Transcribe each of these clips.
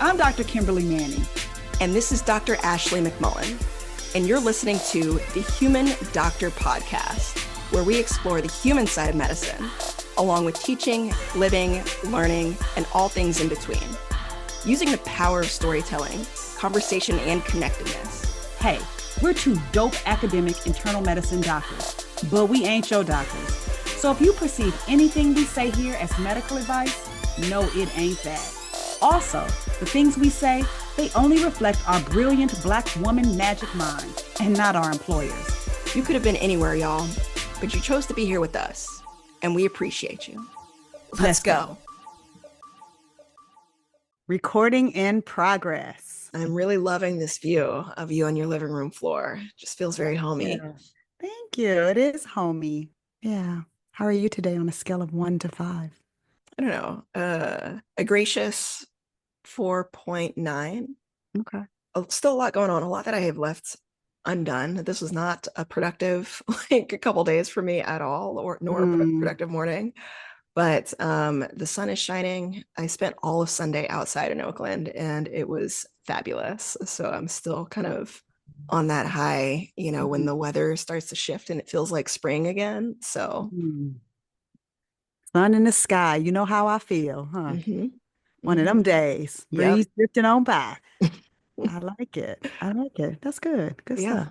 I'm Dr. Kimberly Manning. And this is Dr. Ashley McMullen. And you're listening to the Human Doctor Podcast, where we explore the human side of medicine, along with teaching, living, learning, and all things in between. Using the power of storytelling, conversation, and connectedness. Hey, we're two dope academic internal medicine doctors, but we ain't your doctors. So if you perceive anything we say here as medical advice, no, it ain't that. Also, the things we say, they only reflect our brilliant Black woman magic mind and not our employers. You could have been anywhere, y'all, but you chose to be here with us, and we appreciate you. Let's go. Recording in progress. I'm really loving this view of you on your living room floor. Just feels very homey. Yeah. Thank you. It is homey. Yeah. How are you today on a scale of 1 to 5? I don't know. A gracious 4.9. Okay. Still a lot going on, a lot that I have left undone. This was not a productive, a couple days for me at all, nor a productive morning. But the sun is shining. I spent all of Sunday outside in Oakland, and it was fabulous. So I'm still kind of on that high, when the weather starts to shift and it feels like spring again. So sun in the sky. You know how I feel, huh? One of them days. Breeze drifting on by. I like it. That's good. Good stuff.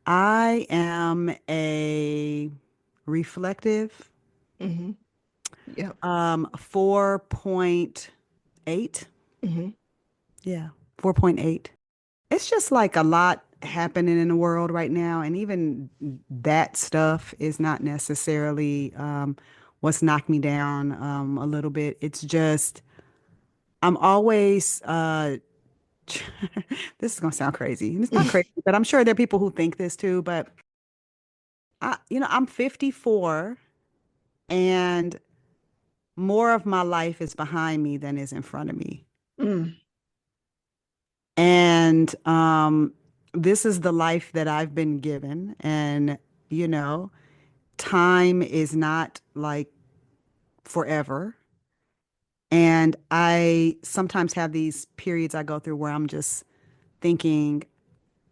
I am a reflective. 4.8. Yeah, 4.8. It's just like a lot happening in the world right now. And even that stuff is not necessarily what's knocked me down a little bit. It's just, I'm always, this is going to sound crazy. And it's not crazy, but I'm sure there are people who think this too. But, I'm 54 and more of my life is behind me than is in front of me. And this is the life that I've been given. And, time is not like forever. And I sometimes have these periods I go through where I'm just thinking,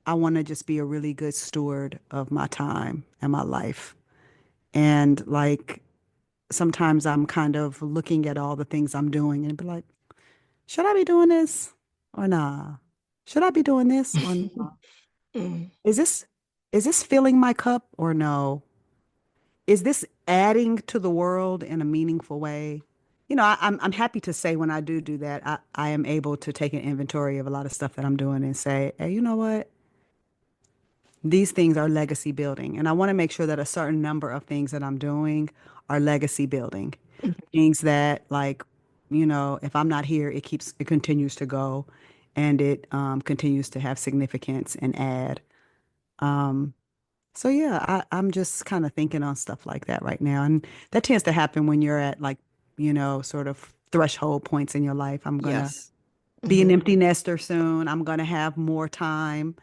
I want to just be a really good steward of my time and my life. And like, sometimes I'm kind of looking at all the things I'm doing and be like, should I be doing this or nah? Should I be doing this or nah? Is this filling my cup or no? Is this adding to the world in a meaningful way? I'm happy to say when I do that, I am able to take an inventory of a lot of stuff that I'm doing and say, hey, you know what? These things are legacy building. And I want to make sure that a certain number of things that I'm doing are legacy building. Things that like, if I'm not here, it continues to go and it continues to have significance and add. So yeah, I'm just kind of thinking on stuff like that right now. And that tends to happen when you're at like, sort of threshold points in your life. I'm gonna be an empty nester soon. I'm gonna have more time.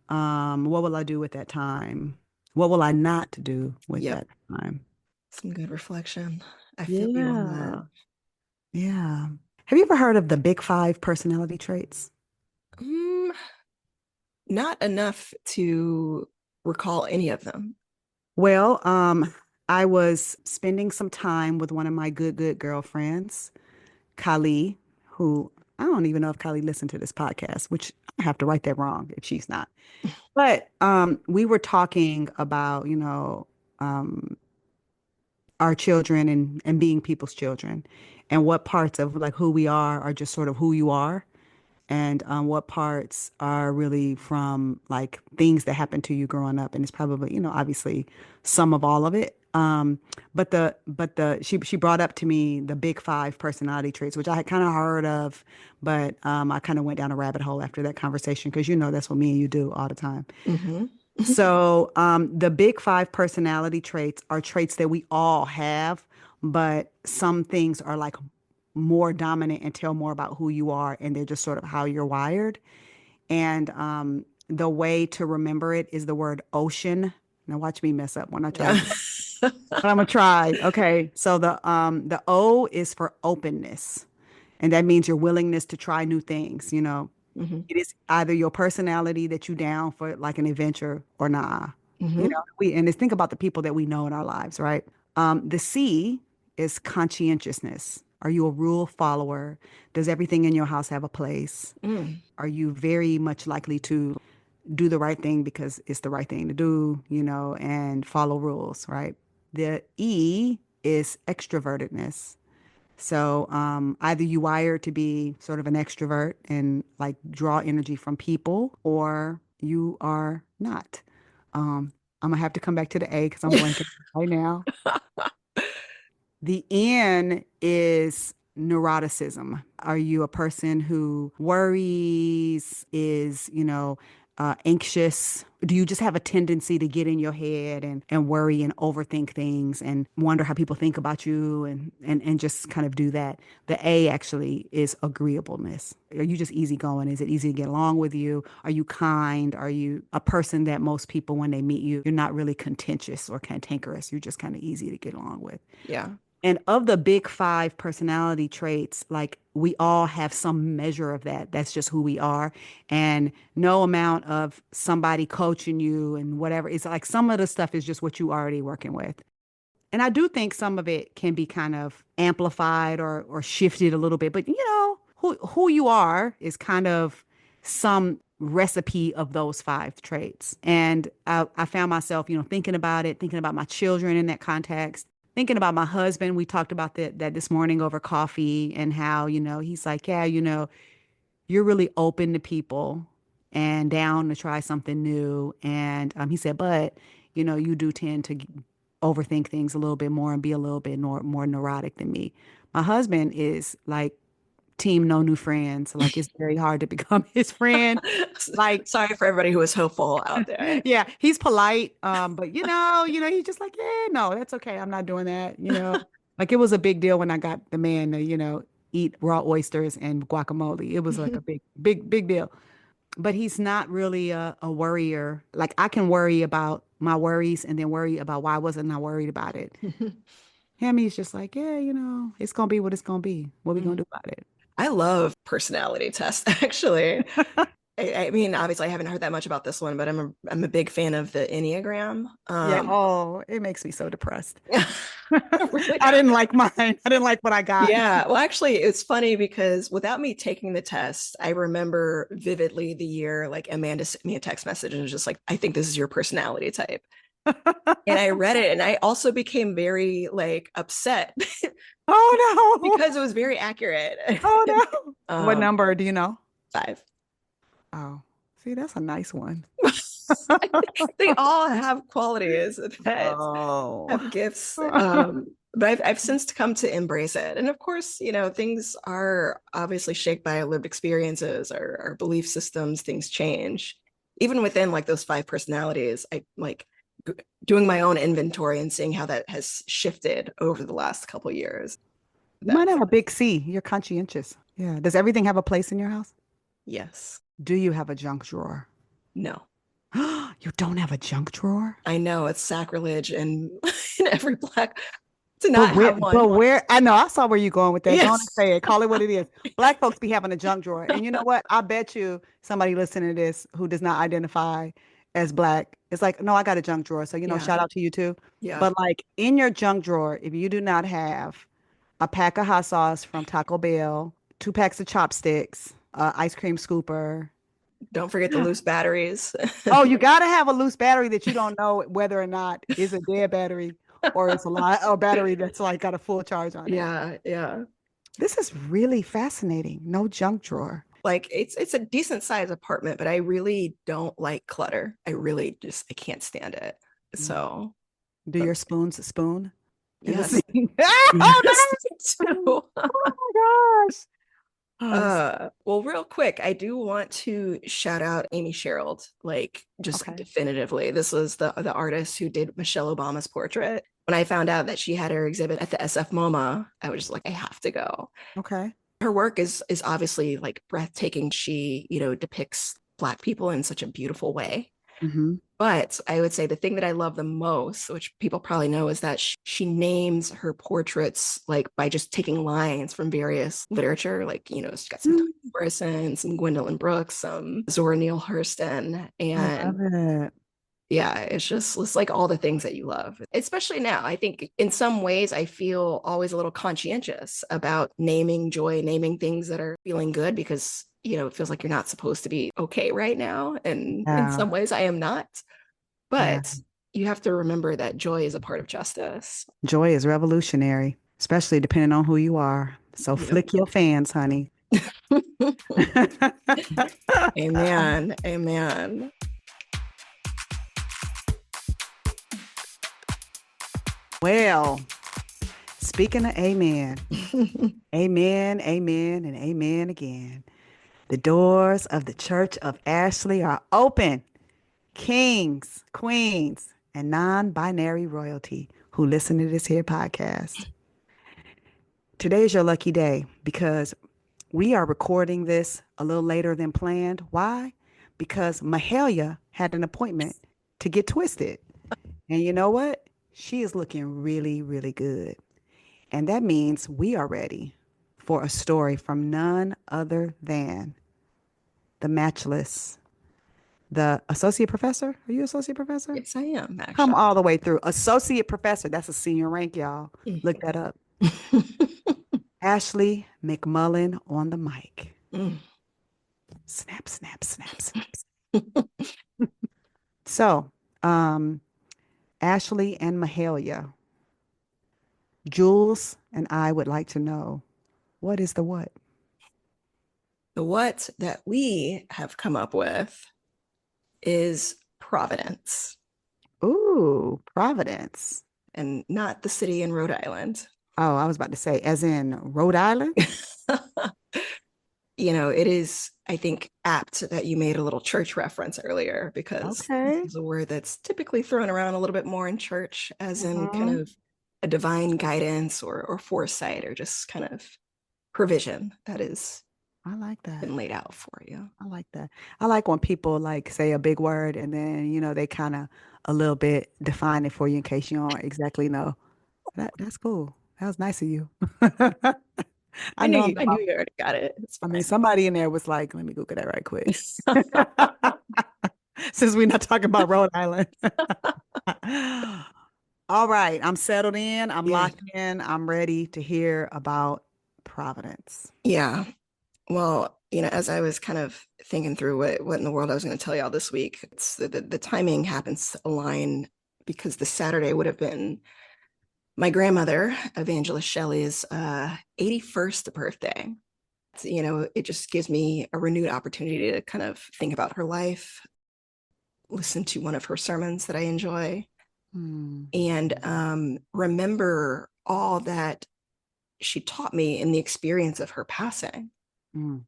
What will I do with that time? What will I not do with that time? Some good reflection. I feel you on that. Yeah. Have you ever heard of the Big Five personality traits? Not enough to recall any of them. Well, I was spending some time with one of my good girlfriends, Kali, who I don't even know if Kali listened to this podcast, which I have to write that wrong if she's not. But we were talking about, our children and being people's children and what parts of like who we are just sort of who you are. And what parts are really from like things that happened to you growing up. And it's probably, obviously some of all of it. She brought up to me the Big Five personality traits, which I had kind of heard of, but I kind of went down a rabbit hole after that conversation because that's what me and you do all the time. So the Big Five personality traits are traits that we all have, but some things are like more dominant and tell more about who you are, and they're just sort of how you're wired. And the way to remember it is the word ocean. Now watch me mess up when I try. But I'm gonna try. Okay, so the O is for openness, And that means your willingness to try new things, you know. Hmm. It is either your personality that you down for like an adventure or nah. You Hmm. know, and just think about the people that we know in our lives, right? The C is conscientiousness. Are you a rule follower? Does everything in your house have a place? Mm. Are you very much likely to do the right thing because it's the right thing to do, you know, and follow rules, right? The E is extrovertedness. So either you wired to be sort of an extrovert and like draw energy from people, or you are not. I'm gonna have to come back to the A because I'm blanking right now. The N is neuroticism. Are you a person who worries, is, you know, anxious? Do you just have a tendency to get in your head and worry and overthink things and wonder how people think about you and just kind of do that? The A actually is agreeableness. Are you just easygoing? Is it easy to get along with you? Are you kind? Are you a person that most people, when they meet you, you're not really contentious or cantankerous? You're just kind of easy to get along with. Yeah. And of the big five personality traits, like we all have some measure of that. That's just who we are. And no amount of somebody coaching you and whatever, it's like some of the stuff is just what you already working with. And I do think some of it can be kind of amplified or shifted a little bit. But you know, who you are is kind of some recipe of those five traits. And I found myself, you know, thinking about it, thinking about my children in that context, thinking about my husband. We talked about that this morning over coffee and how, you know, he's like, yeah, you know, you're really open to people and down to try something new. And he said, but, you know, you do tend to overthink things a little bit more and be a little bit more neurotic than me. My husband is like team no new friends. Like it's very hard to become his friend. Like, Sorry for everybody who was hopeful out there. yeah, he's polite, but he's just like, yeah, no, that's okay. I'm not doing that. You know, like it was a big deal when I got the man to, you know, eat raw oysters and guacamole. It was like a big deal. But he's not really a worrier. Like I can worry about my worries and then worry about why wasn't I worried about it. Him, he's just like, yeah, you know, it's gonna be what it's gonna be. What we gonna Mm. do about it? I love personality tests, actually. I mean, obviously, I haven't heard that much about this one, but I'm a big fan of the Enneagram. Yeah. Oh, it makes me so depressed. Really? I didn't like mine. I didn't like what I got. Yeah. Well, actually, it's funny because without me taking the test, I remember vividly the year like Amanda sent me a text message and was just like, I think this is your personality type. And I read it and I also became very like upset Oh no. because it was very accurate. Oh no. What um, number do you know? 5. Oh, see, that's a nice one. They all have qualities that Oh. have gifts. But I've since come to embrace it. And of course, you know, things are obviously shaped by our lived experiences, our belief systems, things change. Even within like those 5 personalities, I like doing my own inventory and seeing how that has shifted over the last couple years. You might That's have a big C. You're conscientious. Yeah. Does everything have a place in your house? yes. Do you have a junk drawer? No. You don't have a junk drawer? I know it's sacrilege and in every black to But not where, have but one. where, I know, I saw where you're going with that. Go on and Yes. say it. Call it what it is. Black folks be having a junk drawer. And you know what? I bet you somebody listening to this who does not identify as black is like, no, I got a junk drawer. So, you know, Yeah. shout out to you too. Yeah. But like in your junk drawer, if you do not have a pack of hot sauce from Taco Bell, 2 packs of chopsticks, ice cream scooper. Don't forget the loose batteries. Oh, you got to have a loose battery that you don't know whether or not is a dead battery or it's a battery that's like got a full charge on it. Yeah, yeah. This is really fascinating. No junk drawer. Like it's a decent size apartment, but I really don't like clutter. I really just I can't stand it. Mm. So, Do but your spoons spoon in the yes. sink? Oh, Yes, no! too. Oh my gosh. Oh, Well, real quick, I do want to shout out Amy Sherald, like just okay. definitively. This was the artist who did Michelle Obama's portrait. When I found out that she had her exhibit at the SF MoMA, I was just like, I have to go. Okay. Her work is obviously like breathtaking. She, you know, depicts Black people in such a beautiful way. Mm-hmm. But I would say the thing that I love the most, which people probably know, is that she names her portraits like by just taking lines from various literature. Like, she's got some Toni Morrison, some Gwendolyn Brooks, some Zora Neale Hurston. I love And it. yeah, it's like all the things that you love, especially now. I think in some ways I feel always a little conscientious about naming joy, naming things that are feeling good because, it feels like you're not supposed to be okay right now. And in Yeah. some ways I am not. Yeah. But you have to remember that joy is a part of justice. Joy is revolutionary, especially depending on who you are. So Yep. flick your fans, honey. Amen. Amen. Well, speaking of amen, amen, amen, and amen again. The doors of the Church of Ashley are open. Kings, queens, and non-binary royalty who listen to this here podcast. Today is your lucky day because we are recording this a little later than planned. Why? Because Mahalia had an appointment to get twisted. And you know what? She is looking really, really good. And that means we are ready for a story from none other than the matchless, the associate professor. Are you associate professor? Yes, I am Come actually. all the way through. Associate professor. That's a senior rank, y'all. Look that up. Ashley McMullen on the mic. Snap, snap, snap, snap. So, um, Ashley and Mahalia, Jules and I would like to know what is the what? The what that we have come up with is Providence Ooh, Providence. and not the city in Rhode Island. Oh, I was about to say, as in Rhode Island? It is, I think, apt that you made a little church reference earlier because this Okay. is a word that's typically thrown around a little bit more in church, as in kind Hmm. of a divine guidance or foresight or just kind of provision that has I like that. been laid out for you. I like that. I like when people like say a big word and then, they kind of a little bit define it for you in case you don't exactly know. That's cool. That was nice of you. I know I'm I about, knew you already got it. It's I mean, somebody in there was like, let me Google that right quick. Since we're not talking about Rhode Island. All right, I'm settled in. I'm Yeah. locked in. I'm ready to hear about Providence. Yeah. Well, as I was kind of thinking through what in the world I was going to tell y'all this week, it's the timing happens to align because the Saturday would have been my grandmother, Evangelist Shelley's 81st birthday. It just gives me a renewed opportunity to kind of think about her life, listen to one of her sermons that I enjoy, Hmm. and remember all that she taught me in the experience of her passing. Hmm.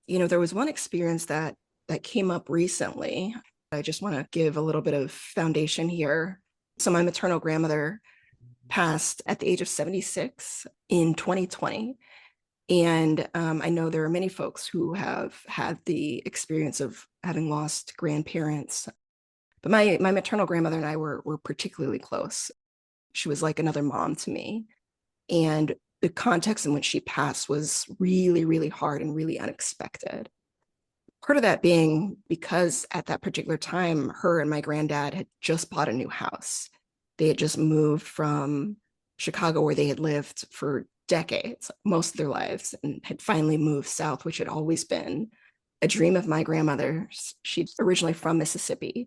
There was one experience that came up recently. I just want to give a little bit of foundation here. So my maternal grandmother passed at the age of 76 in 2020. And I know there are many folks who have had the experience of having lost grandparents. But my maternal grandmother and I were particularly close. She was like another mom to me. And the context in which she passed was really, really hard and really unexpected. Part of that being because at that particular time, her and my granddad had just bought a new house. They had just moved from Chicago, where they had lived for decades, most of their lives, and had finally moved south, which had always been a dream of my grandmother's. She's originally from Mississippi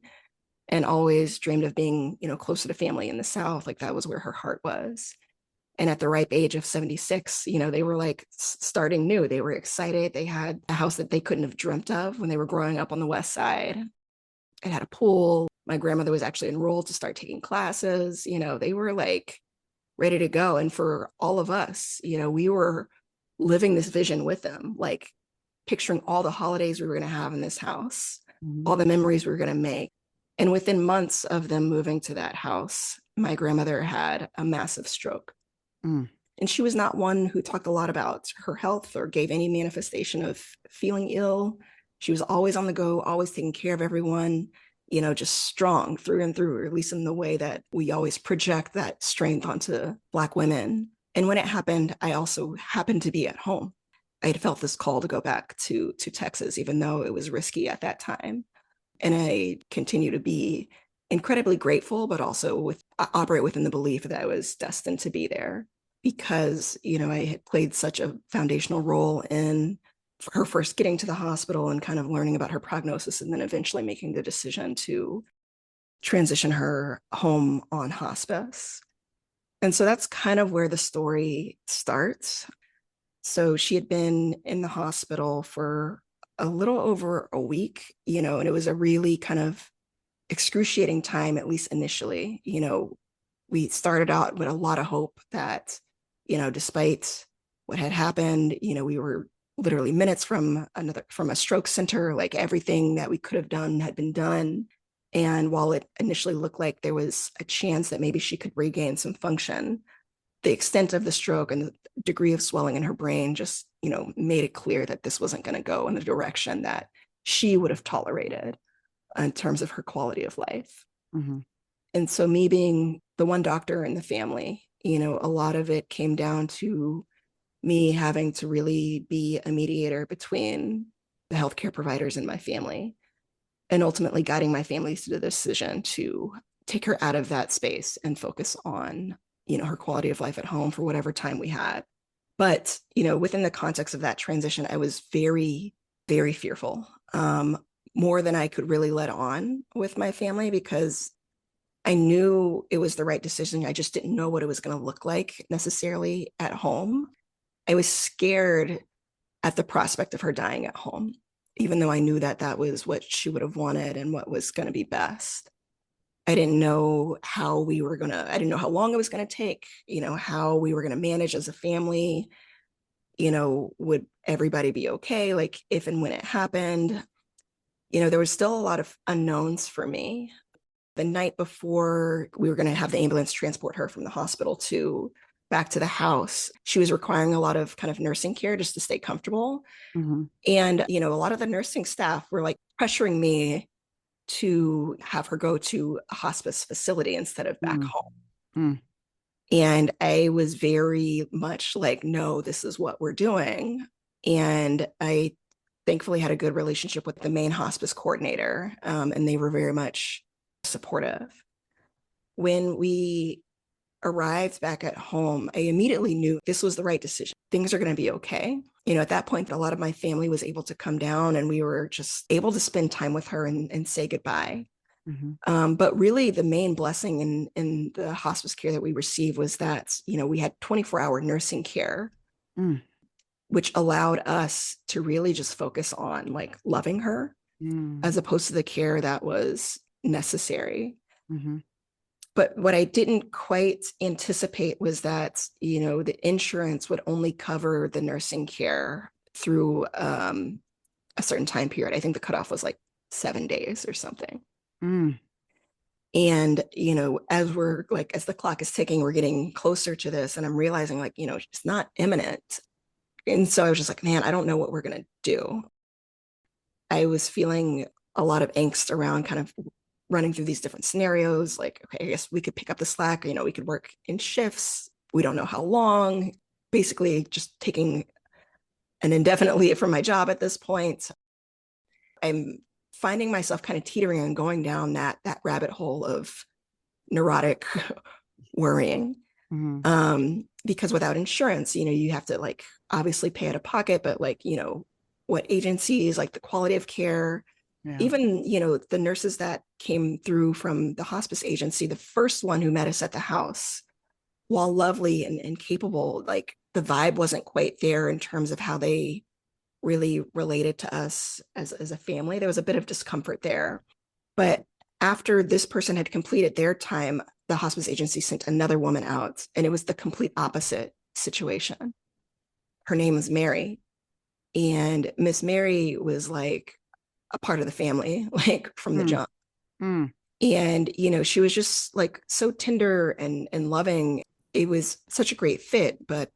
and always dreamed of being, closer to family in the South. Like that was where her heart was. And at the ripe age of 76, they were like starting new. They were excited. They had a house that they couldn't have dreamt of when they were growing up on the West Side. It had a pool. My grandmother was actually enrolled to start taking classes. They were like ready to go. And for all of us, we were living this vision with them, like picturing all the holidays we were going to have in this house, Mhm. all the memories we were going to make. And within months of them moving to that house, my grandmother had a massive stroke. Mm. And she was not one who talked a lot about her health or gave any manifestation of feeling ill. She was always on the go, always taking care of everyone. just strong through and through, or at least in the way that we always project that strength onto Black women. And when it happened, I also happened to be at home. I had felt this call to go back to Texas, even though it was risky at that time. And I continue to be incredibly grateful, but also operate within the belief that I was destined to be there because, I had played such a foundational role in her first getting to the hospital and kind of learning about her prognosis, and then eventually making the decision to transition her home on hospice. And so that's kind of where the story starts. So she had been in the hospital for a little over a week, and it was a really kind of excruciating time, at least initially. We started out with a lot of hope that, despite what had happened, we were literally minutes from a stroke center. Like, everything that we could have done had been done. And while it initially looked like there was a chance that maybe she could regain some function, the extent of the stroke and the degree of swelling in her brain just, made it clear that this wasn't going to go in the direction that she would have tolerated in terms of her quality of life. Mm-hmm. And so, me being the one doctor in the family, a lot of it came down to me having to really be a mediator between the healthcare providers and my family, and ultimately guiding my family to the decision to take her out of that space and focus on, her quality of life at home for whatever time we had. But, within the context of that transition, I was very, very fearful, more than I could really let on with my family, because I knew it was the right decision. I just didn't know what it was going to look like necessarily at home. I was scared at the prospect of her dying at home, even though I knew that that was what she would have wanted and what was going to be best. I didn't know I didn't know how long it was going to take, how we were going to manage as a family. Would everybody be okay? Like, if and when it happened, there was still a lot of unknowns for me. The night before we were going to have the ambulance transport her from the hospital back to the house, she was requiring a lot of kind of nursing care just to stay comfortable. Mm-hmm. And, a lot of the nursing staff were like pressuring me to have her go to a hospice facility instead of back home. Mm. And I was very much like, no, this is what we're doing. And I thankfully had a good relationship with the main hospice coordinator, and they were very much supportive. When we arrived back at home, I immediately knew this was the right decision. Things are going to be okay. At that point, a lot of my family was able to come down, and we were just able to spend time with her and say goodbye. Mm-hmm. But really, the main blessing in the hospice care that we received was that, we had 24-hour nursing care, which allowed us to really just focus on like loving her, as opposed to the care that was necessary. Mm-hmm. But what I didn't quite anticipate was that, the insurance would only cover the nursing care through a certain time period. I think the cutoff was like 7 days or something. Mm. And, as the clock is ticking, we're getting closer to this, and I'm realizing like, it's not imminent. And so I was just like, man, I don't know what we're going to do. I was feeling a lot of angst around kind of running through these different scenarios. Like, okay, I guess we could pick up the slack, we could work in shifts. We don't know how long, basically just taking an indefinite leave from my job at this point. I'm finding myself kind of teetering and going down that rabbit hole of neurotic worrying. Mm-hmm. Because without insurance, you have to like obviously pay out of pocket, but like, what agencies, like the quality of care, Yeah. even, the nurses that came through from the hospice agency, the first one who met us at the house, while lovely and capable, like the vibe wasn't quite there in terms of how they really related to us as a family. There was a bit of discomfort there. But after this person had completed their time, the hospice agency sent another woman out, and it was the complete opposite situation. Her name was Mary. And Miss Mary was like a part of the family, like from the jump. Mm. And, she was just like so tender and loving. It was such a great fit. But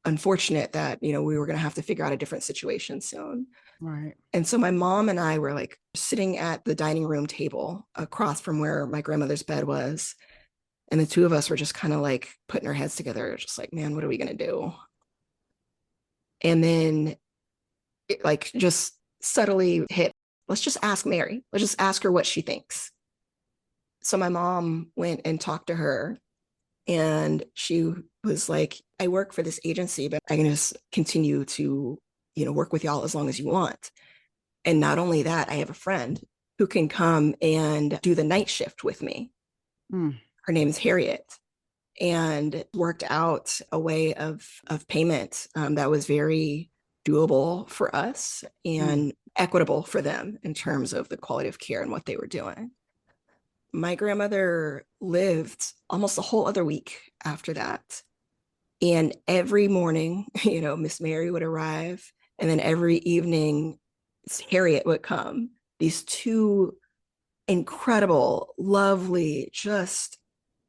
unfortunate that, we were going to have to figure out a different situation soon. Right. And so my mom and I were like sitting at the dining room table across from where my grandmother's bed was. And the two of us were just kind of like putting our heads together, just like, man, what are we going to do? And then it like just subtly hit, let's just ask Mary. Let's just ask her what she thinks. So my mom went and talked to her, and she was like, I work for this agency, but I can just continue to, work with y'all as long as you want. And not only that, I have a friend who can come and do the night shift with me. Mm. Her name is Harriet, and worked out a way of payment that was very doable for us and equitable for them in terms of the quality of care and what they were doing. My grandmother lived almost a whole other week after that. And every morning, Miss Mary would arrive. And then every evening, Harriet would come. These two incredible, lovely, just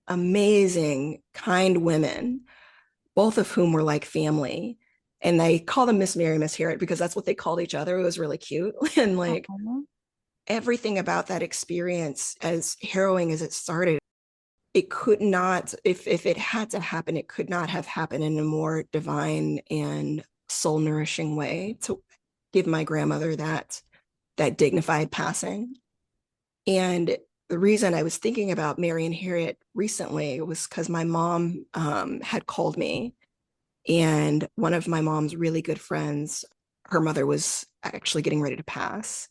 amazing, kind women, both of whom were like family. And they call them Miss Mary, Miss Harriet, because that's what they called each other. It was really cute. And like everything about that experience, as harrowing as it started, it could not, if it had to happen, it could not have happened in a more divine and soul nourishing way to give my grandmother that dignified passing. And the reason I was thinking about Mary and Harriet recently was because my mom had called me, and one of my mom's really good friends, her mother was actually getting ready to pass.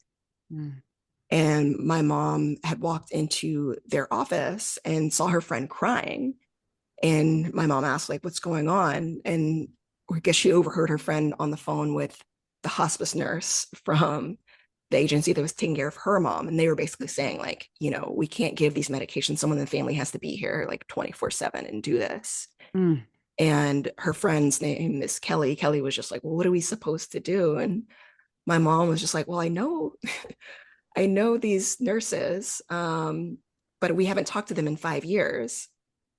And my mom had walked into their office and saw her friend crying. And my mom asked, like, what's going on? And I guess she overheard her friend on the phone with the hospice nurse from the agency that was taking care of her mom. And they were basically saying, like, we can't give these medications. Someone in the family has to be here like 24/7 and do this. And her friend's name is Kelly. Kelly was just like, well, what are we supposed to do? And my mom was just like, well, I know these nurses, but we haven't talked to them in 5 years.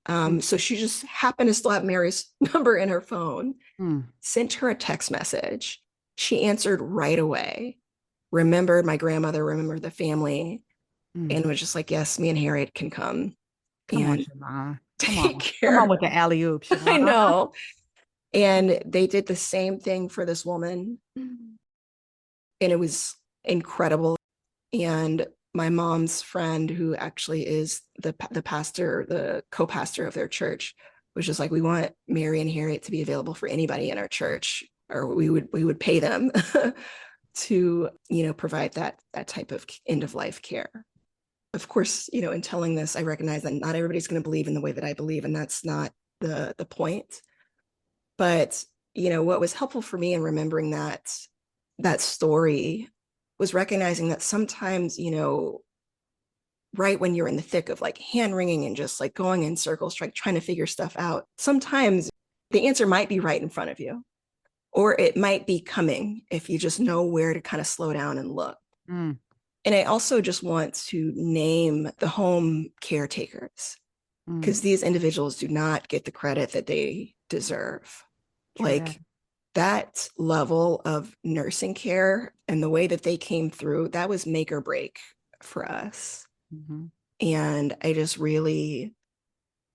So she just happened to still have Mary's number in her phone, sent her a text message. She answered right away, remembered my grandmother, remembered the family, and was just like, yes, me and Harriet can come and take care. Come on with the alley-oop, Siobhan. I know. And they did the same thing for this woman. And it was incredible. And my mom's friend, who actually is the pastor, the co-pastor of their church, was just like, we want Mary and Harriet to be available for anybody in our church, or we would pay them to, provide that type of end of life care. Of course, in telling this, I recognize that not everybody's going to believe in the way that I believe, and that's not the point. But, what was helpful for me in remembering that story was recognizing that sometimes, right when you're in the thick of like hand wringing and just like going in circles, trying to figure stuff out, sometimes the answer might be right in front of you, or it might be coming if you just know where to kind of slow down and look. And I also just want to name the home caretakers, because these individuals do not get the credit that they deserve. Like that level of nursing care and the way that they came through, that was make or break for us. And I just really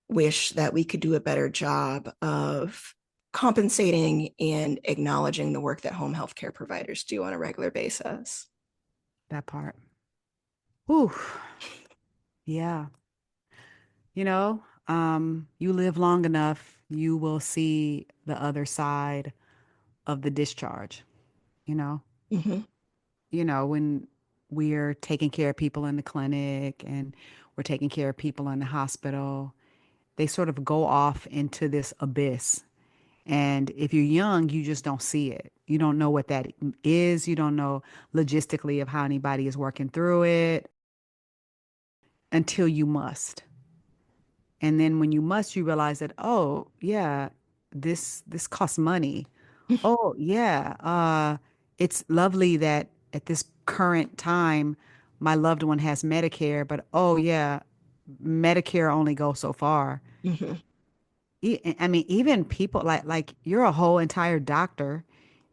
wish that we could do a better job of compensating and acknowledging the work that home health care providers do on a regular basis. That part. Ooh. Yeah. You live long enough, you will see the other side of the discharge, you know? When we're taking care of people in the clinic and we're taking care of people in the hospital, they sort of go off into this abyss. And if you're young, you just don't see it. You don't know what that is. You don't know logistically of how anybody is working through it until you must. And then when you must, you realize that, oh, yeah, this costs money. Oh, yeah, it's lovely that at this current time, my loved one has Medicare, but oh, yeah, Medicare only goes so far. I mean, even people like you're a whole entire doctor.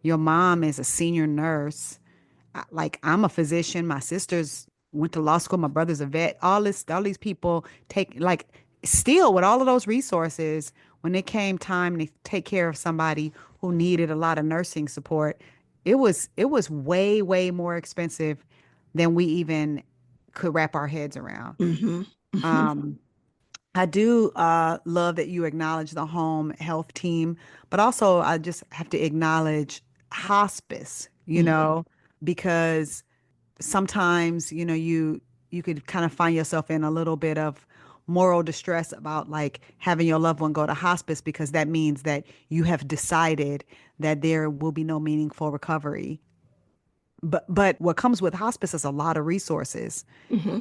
Your mom is a senior nurse. Like I'm a physician. My sisters went to law school. My brother's a vet. All these people take like still with all of those resources. When it came time to take care of somebody who needed a lot of nursing support, it was way more expensive than we even could wrap our heads around. Hmm. Hmm. Um, I do love that you acknowledge the home health team, but also I just have to acknowledge hospice, because sometimes, you could kind of find yourself in a little bit of moral distress about like having your loved one go to hospice because that means that you have decided that there will be no meaningful recovery. But what comes with hospice is a lot of resources. Hmm.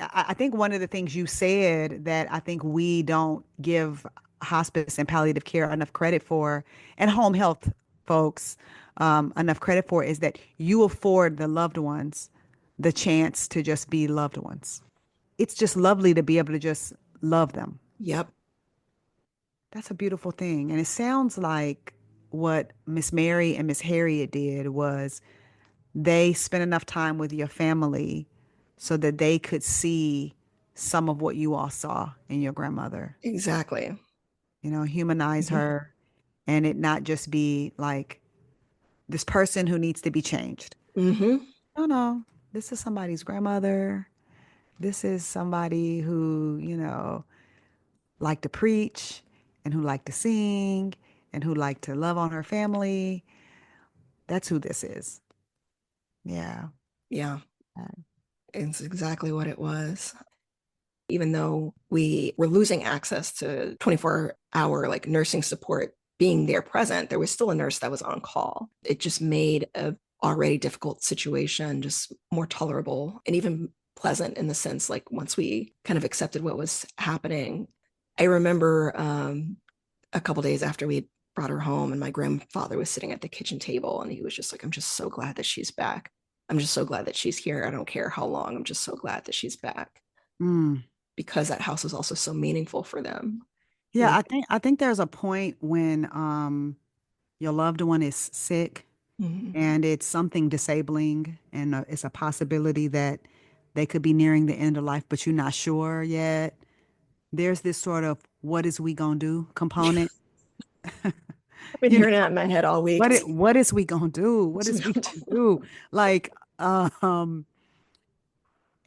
I think one of the things you said that I think we don't give hospice and palliative care enough credit for, and home health folks enough credit for, is that you afford the loved ones the chance to just be loved ones. It's just lovely to be able to just love them. Yep. That's a beautiful thing. And it sounds like what Miss Mary and Miss Harriet did was they spent enough time with your family so that they could see some of what you all saw in your grandmother, Exactly. humanize Hmm. her and it not just be like this person who needs to be changed. Hmm. No, no, this is somebody's grandmother. This is somebody who, liked to preach and who liked to sing and who liked to love on her family. That's who this is. Yeah. Yeah, it's exactly what it was. Even though we were losing access to 24-hour like nursing support being there present, there was still a nurse that was on call. It just made a already difficult situation just more tolerable and even pleasant in the sense like once we kind of accepted what was happening. I remember a couple days after we brought her home and my grandfather was sitting at the kitchen table and he was just like, I'm just so glad that she's back. I'm just so glad that she's here. I don't care how long. I'm just so glad that she's back Mm. because that house was also so meaningful for them. Yeah, You I think there's a point when your loved one is sick know? Mhm. and it's something disabling and it's a possibility that they could be nearing the end of life, but you're not sure yet. There's this sort of what is we gonna do component. I've been You know, hearing that in my head all week. what is we gonna do? What So we is we don't gonna do- do? Like, um,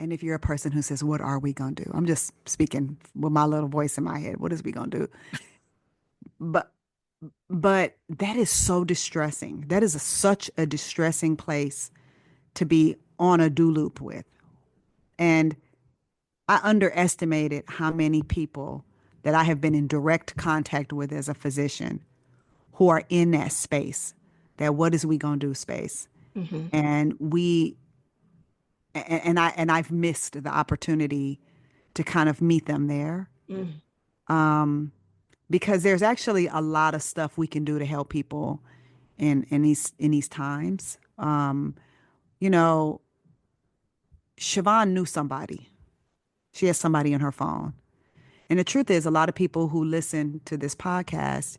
and if you're a person who says, what are we gonna do? I'm just speaking with my little voice in my head. What is we gonna do? But but that is so distressing. That is such a distressing place to be on a do loop with. And I underestimated how many people that I have been in direct contact with as a physician who are in that space, that what is we gonna do space. Mhm. And I've missed the opportunity to kind of meet them there. Mm. Um, because there's actually a lot of stuff we can do to help people in these times. You know, Siobhan knew somebody. She has somebody in her phone. And the truth is, a lot of people who listen to this podcast,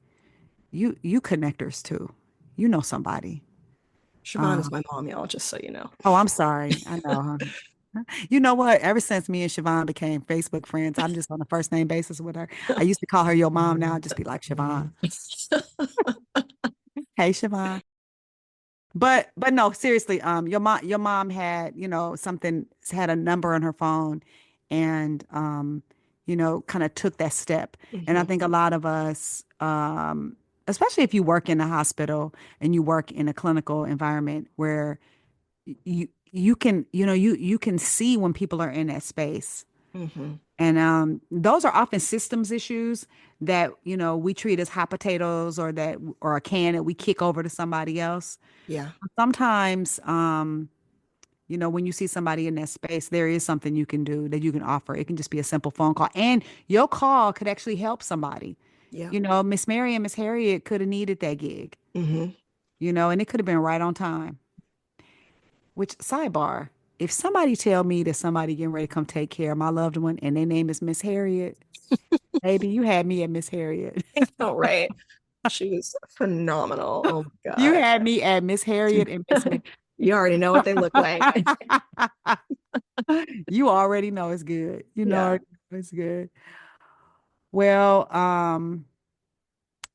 you connectors too. You know somebody. Siobhan is Um, my mom, y'all, just so you know. oh, I'm sorry. I know. Huh? You know what? Ever since me and Siobhan became Facebook friends, I'm just on a first name basis with her. I used to call her your mom. Now I just be like Siobhan. Hey, Siobhan. But no, seriously, your mom had, something, had a number on her phone and kind of took that step. And I Mhm. think a lot of us, especially if you work in a hospital and you work in a clinical environment where you can, you can see when people are in that space. Mhm. And those are often systems issues that, we treat as hot potatoes or a can that we kick over to somebody else. Yeah. Sometimes, when you see somebody in that space, there is something you can do that you can offer. It can just be a simple phone call, and your call could actually help somebody. Yeah. Miss Mary and Miss Harriet could have needed that gig, Mhm. and it could have been right on time. Which, sidebar, if somebody tell me that somebody getting ready to come take care of my loved one and their name is Miss Harriet, Baby, you had me at Miss Harriet. Oh, right. She was phenomenal. Oh my You God. had me at Miss Harriet and Miss Mary. You already know what they look like. You already know it's good. Yeah. It's good. Well,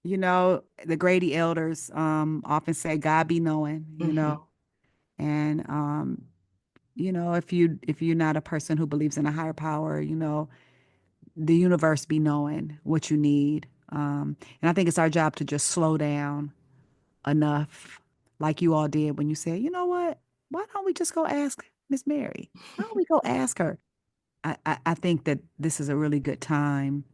the Grady elders often say God be knowing, Hmm. and if you're not a person who believes in a higher power, the universe be knowing what you need. And I think it's our job to just slow down enough, like you all did when you said, you know what? Why don't we just go ask Miss Mary? Why don't we go ask her? I think that this is a really good time,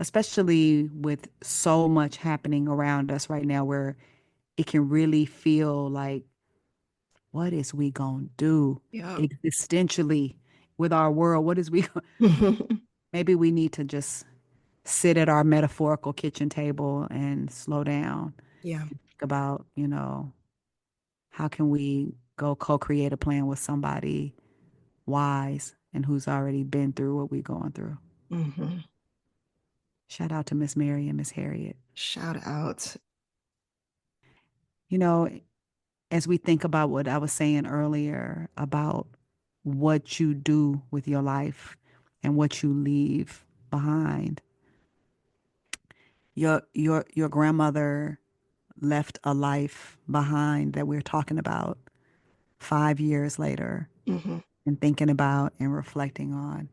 especially with so much happening around us right now, where it can really feel like, what is we gonna do Yeah. existentially with our world? What is we maybe we need to just sit at our metaphorical kitchen table and slow down Yeah. and think about, how can we go co-create a plan with somebody wise and who's already been through what we're going through. Hmm. Shout out to Miss Mary and Miss Harriet. Shout out. You know, as we think about what I was saying earlier about what you do with your life and what you leave behind, your grandmother left a life behind that we're talking about 5 years later Hmm. and thinking about and reflecting on.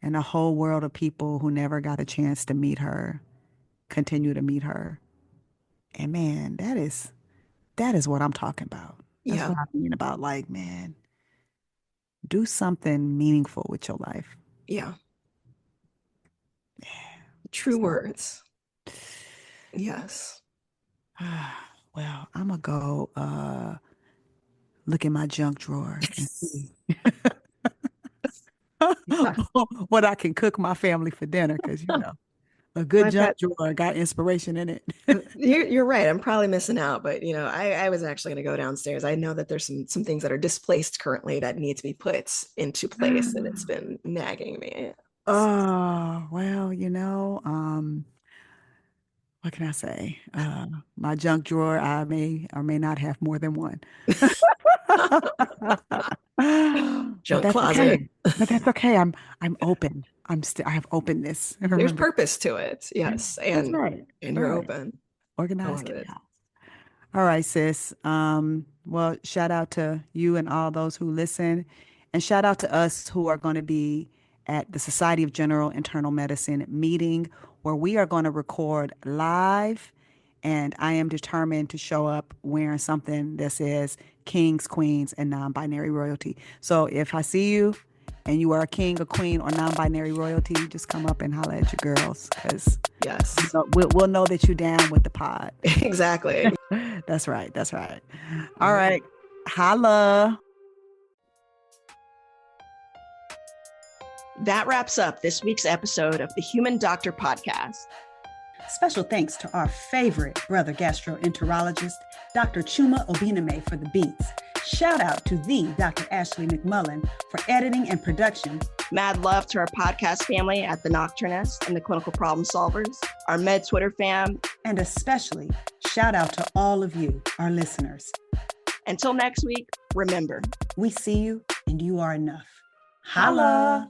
And a whole world of people who never got a chance to meet her continue to meet her. And man, that is what I'm talking about. That's Yeah. what I mean about, like, man, do something meaningful with your life. Yeah. True So, words. Yes. well, I'm gonna go look in my junk drawer and see Yeah. what I can cook my family for dinner, because a good I've got junk drawer got inspiration in it. you're right. I'm probably missing out, but I was actually going to go downstairs. I know that there's some things that are displaced currently that need to be put into place, and it's been nagging me. Oh, well, what can I say? My junk drawer, I may or may not have more than one. But Junk that's closet. okay. But that's okay. I'm open. I have openness. There's Remember, purpose to it. Yes, that's right. and you're Right. open. I Organized love it. chaos. All right, sis. Well, shout out to you and all those who listen, and shout out to us who are going to be at the Society of General Internal Medicine meeting, where we are going to record live, and I am determined to show up wearing something that says kings, queens, and non-binary royalty. So if I see you and you are a king, a queen, or non-binary royalty, just come up and holler at your girls, because Yes, we'll know that you're down with the pod. exactly. That's right. That's right. All All right. right. Holla. That wraps up this week's episode of the Human Doctor Podcast. Special thanks to our favorite brother gastroenterologist, Dr. Chuma Obiname, for the beats. Shout out to the Dr. Ashley McMullen for editing and production. Mad love to our podcast family at the Nocturnist and the Clinical Problem Solvers, our Med Twitter fam. And especially shout out to all of you, our listeners. Until next week, remember, we see you and you are enough. Holla.